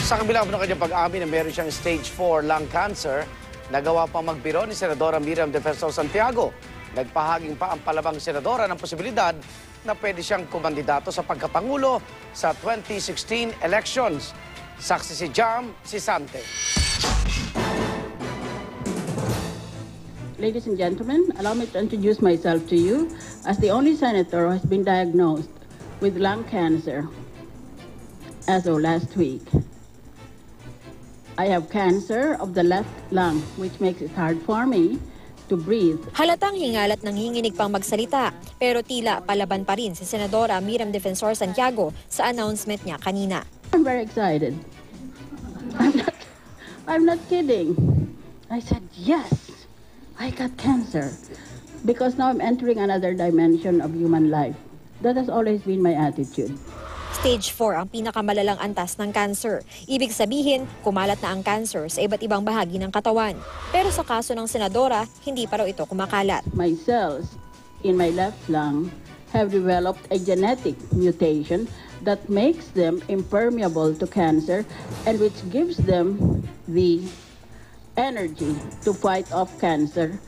Sa kabila ng kanyang pag-amin na meron siyang stage 4 lung cancer, nagawa pa magbiro ni Senadora Miriam Defensor Santiago. Nagpahaging pa ang palabang senadora ng posibilidad na pwede siyang kumandidato sa pagkapangulo sa 2016 elections. Saksi si Jam Sisante. Ladies and gentlemen, allow me to introduce myself to you as the only senator who has been diagnosed with lung cancer as of last week. I have cancer of the left lung, which makes it hard for me to breathe. Halatang hingal at nanginginig pang magsalita, pero tila palaban pa rin si Senadora Miriam Defensor Santiago sa announcement niya kanina. I'm very excited. I'm not kidding. I said, yes, I got cancer. Because now I'm entering another dimension of human life. That has always been my attitude. Stage 4 ang pinakamalalang antas ng cancer. Ibig sabihin, kumalat na ang cancer sa iba't ibang bahagi ng katawan. Pero sa kaso ng senadora, hindi pa raw ito kumakalat. My cells in my left lung have developed a genetic mutation that makes them impermeable to cancer and which gives them the energy to fight off cancer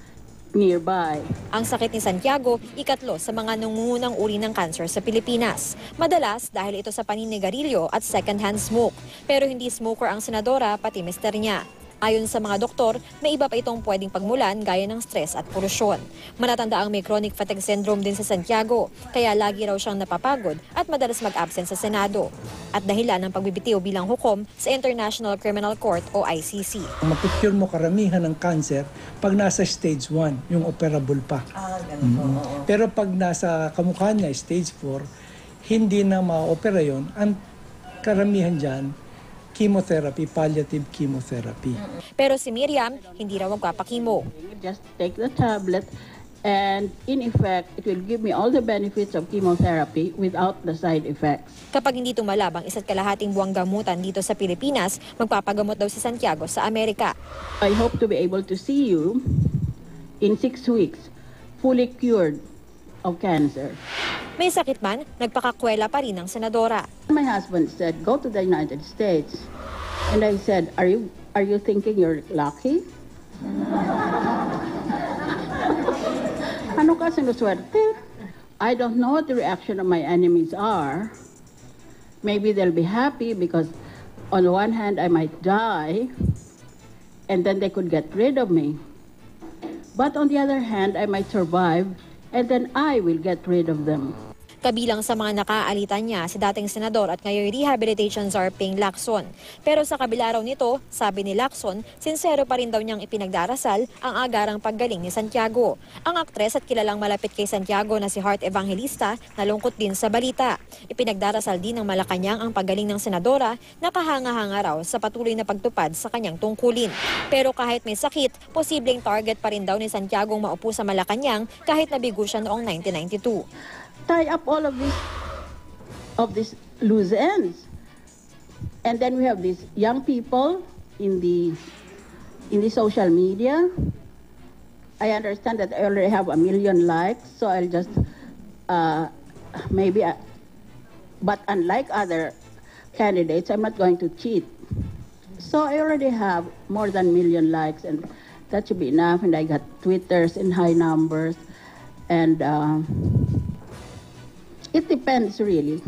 nearby. Ang sakit ni Santiago, ikatlo sa mga nangungunang uri ng cancer sa Pilipinas. Madalas dahil ito sa paninigarilyo at second-hand smoke. Pero hindi smoker ang senadora, pati mister niya. Ayon sa mga doktor, may iba pa itong pwedeng pagmulan gaya ng stress at polusyon. Matatanda ang may chronic fatigue syndrome din sa Santiago, kaya lagi raw siyang napapagod at madalas mag-absent sa Senado. At dahilan ng pagbibitiw bilang hukom sa International Criminal Court o ICC. Mapicure mo karamihan ng cancer pag nasa stage 1, yung operable pa. Pero pag nasa kamukha niya, stage 4, hindi na ma-opera yun. Ang karamihan dyan, chemotherapy, palliative chemotherapy. Pero si Miriam, hindi raw magpapakimo. Just take the tablet and in effect, it will give me all the benefits of chemotherapy without the side effects. Kapag hindi tumalab ang 1.5 buwang gamutan dito sa Pilipinas, magpapagamot daw si Santiago sa Amerika. I hope to be able to see you in 6 weeks, fully cured of cancer. May sakit man, nagpakakwela pa rin ang senadora. My husband said, go to the United States. And I said, are you thinking you're lucky? Ano ka sinuswerte? I don't know what the reaction of my enemies are. Maybe they'll be happy because on the one hand I might die and then they could get rid of me. But on the other hand, I might survive and then I will get rid of them. Kabilang sa mga nakaalitan niya si dating senador at ngayon rehabilitation czar Ping Lacson. Pero sa kabila raw nito, sabi ni Lacson, sincero pa rin daw niyang ipinagdarasal ang agarang paggaling ni Santiago. Ang aktres at kilalang malapit kay Santiago na si Heart Evangelista nalungkot din sa balita. Ipinagdarasal din ng Malacanang ang paggaling ng senadora na kahanga-hanga raw sa patuloy na pagtupad sa kanyang tungkulin. Pero kahit may sakit, posibleng target pa rin daw ni Santiago maupo sa Malacanang kahit nabigo siya noong 1992. Tie up all of these loose ends. And then we have these young people in the social media. I understand that I already have 1 million likes, so I'll just but unlike other candidates, I'm not going to cheat. So I already have more than 1 million likes, and that should be enough. And I got Twitters in high numbers, and it depends, really.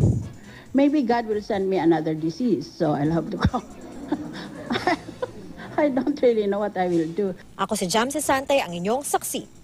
Maybe God will send me another disease, so I'll have to go. I don't really know what I will do. Ako si Jam Sisante, ang inyong saksi.